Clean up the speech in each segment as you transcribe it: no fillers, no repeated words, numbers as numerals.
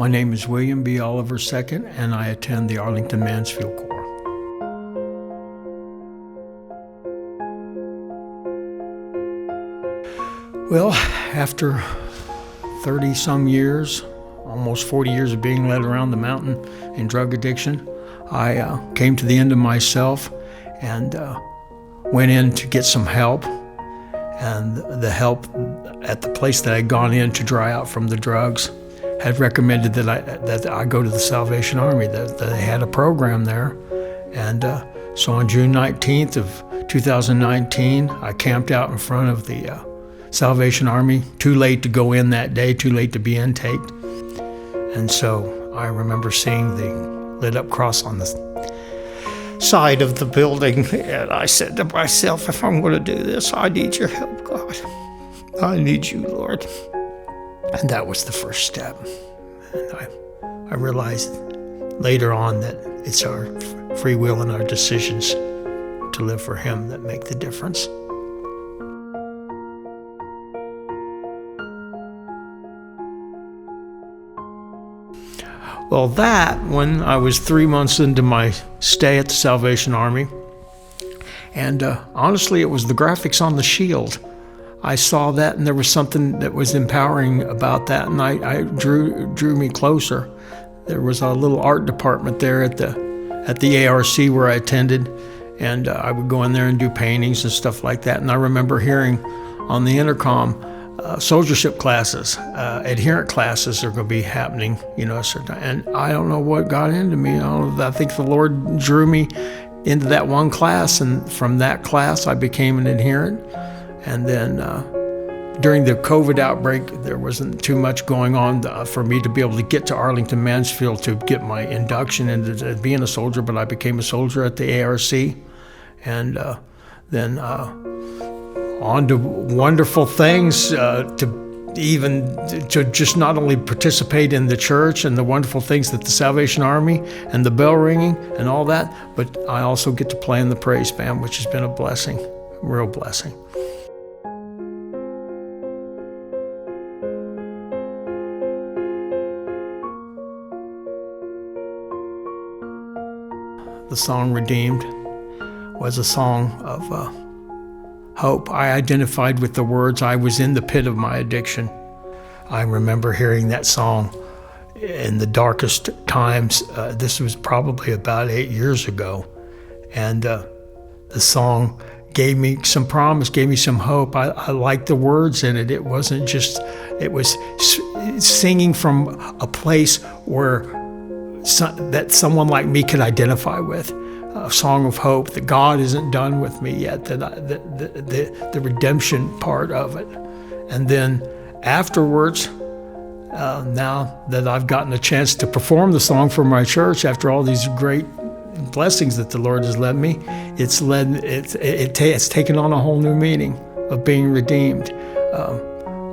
My name is William B. Oliver II, and I attend the Arlington Mansfield Corps. Well, after 30-some years, almost 40 years of being led around the mountain in drug addiction, I came to the end of myself and went in to get some help. And the help at the place that I'd gone in to dry out from the drugs had recommended that I go to the Salvation Army, that they had a program there. And so on June 19th of 2019, I camped out in front of the Salvation Army, too late to go in that day, too late to be intaked. And so I remember seeing the lit up cross on the side of the building, and I said to myself, if I'm going to do this, I need your help, God. I need you, Lord. And that was the first step. And I realized later on that it's our free will and our decisions to live for Him that make the difference. Well, when I was 3 months into my stay at the Salvation Army, and honestly, it was the graphics on the shield. I saw that, and there was something that was empowering about that, and I drew me closer. There was a little art department there at the ARC where I attended, and I would go in there and do paintings and stuff like that. And I remember hearing on the intercom, soldiership classes, adherent classes are going to be happening, and I don't know what got into me. I think the Lord drew me into that one class, and from that class I became an adherent. And then during the COVID outbreak, there wasn't too much going on for me to be able to get to Arlington Mansfield to get my induction into being a soldier, but I became a soldier at the ARC, and then on to wonderful things, to just not only participate in the church and the wonderful things that the Salvation Army and the bell ringing and all that, but I also get to play in the praise band, which has been a blessing, a real blessing. The song Redeemed was a song of hope. I identified with the words, I was in the pit of my addiction. I remember hearing that song in the darkest times. This was probably about 8 years ago. And the song gave me some promise, gave me some hope. I liked the words in it. It was singing from a place where that someone like me could identify with. A song of hope that God isn't done with me yet, that the redemption part of it. And then afterwards, now that I've gotten a chance to perform the song for my church after all these great blessings that the Lord has led me, it's taken on a whole new meaning of being redeemed.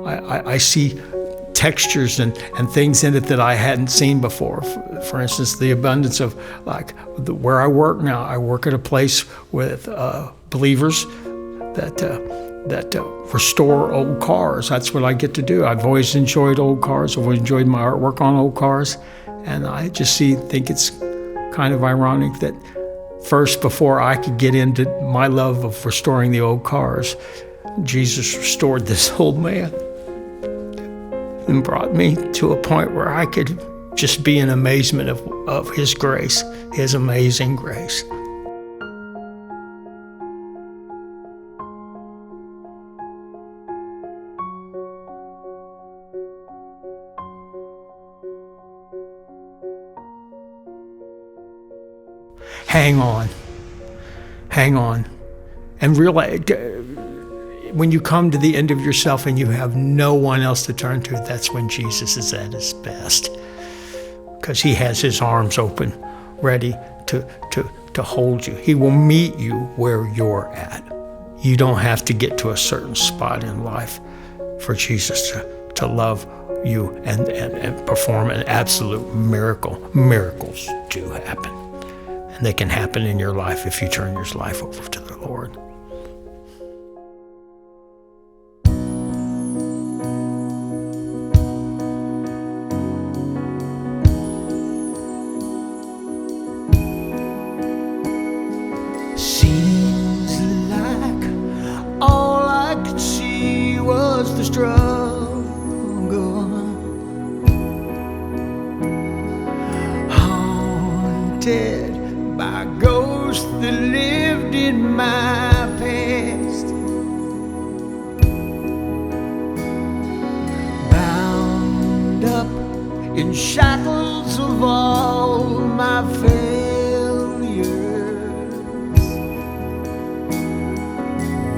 I see textures and things in it that I hadn't seen before. For instance, the abundance of where I work now. I work at a place with believers that restore old cars. That's what I get to do. I've always enjoyed old cars. I've always enjoyed my artwork on old cars, and I just think it's kind of ironic that first, before I could get into my love of restoring the old cars, Jesus restored this old man and brought me to a point where I could just be in amazement of His grace, His amazing grace. Hang on, and realize, when you come to the end of yourself and you have no one else to turn to, that's when Jesus is at His best, because He has His arms open, ready to hold you. He will meet you where you're at. You don't have to get to a certain spot in life for Jesus to love you and perform an absolute miracle. Miracles do happen, and they can happen in your life if you turn your life over to the Lord. was the struggle. Haunted by ghosts that lived in my past, bound up in shackles of all my failures,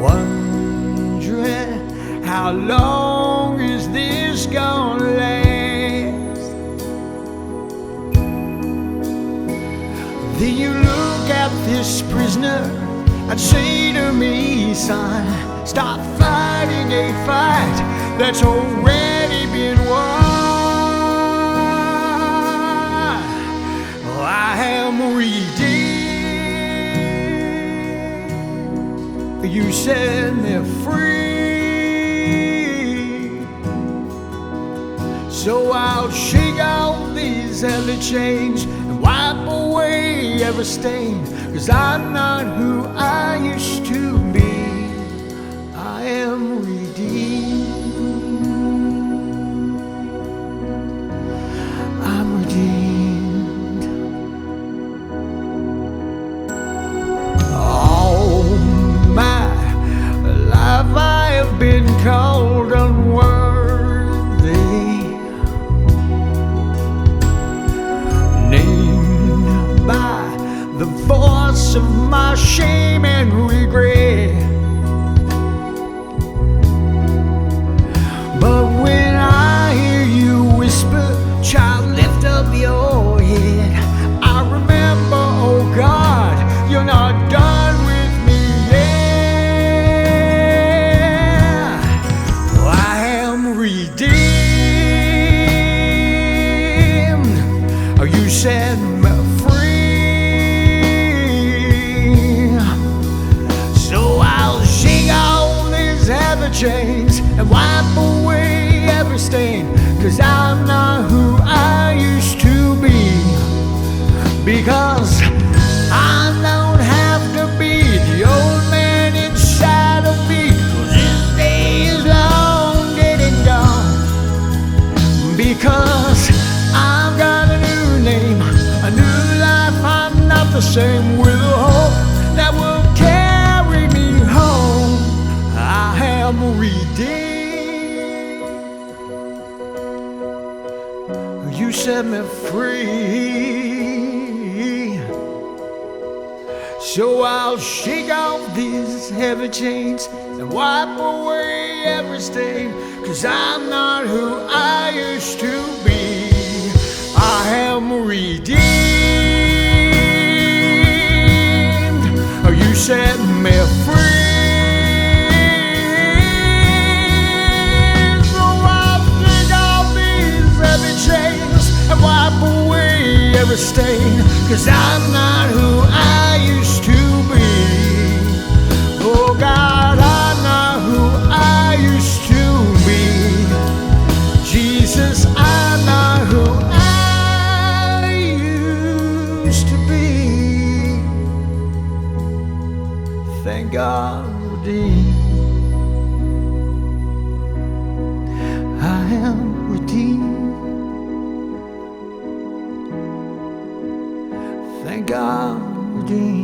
wondering how long is this gonna last. Then you look at this prisoner and say to me, son, stop fighting a fight that's already been won. I am redeemed. You set me free. So I'll shake out these heavy chains and wipe away every stain, 'cause I'm not who I used to be. I am redeemed. I'm redeemed. All my life I have been called unworthy, named by the voice of my shame and regret. But when I hear you whisper, child, lift up your head, I remember, oh God, you're not done with me yet. I am redeemed. You set me free. So I'll shake all these heavy chains and wipe away every stain, 'cause I'm not who I used to be. Because I don't have to be the old man inside of me, 'cause this day is long dead and gone. Because I've got a new name, a new life, I'm not the same, with a hope that will carry me home. I am redeemed. You set me free. So I'll shake off these heavy chains and wipe away every stain, 'cause I'm not who I used to be. I am redeemed. You set me free. So I'll shake off these heavy chains and wipe away every stain, 'cause I'm not who I used to be. Oh God, I'm not who I used to be. Jesus, I'm not who I used to be. Thank God, redeemed. I am redeemed. Thank God, redeemed.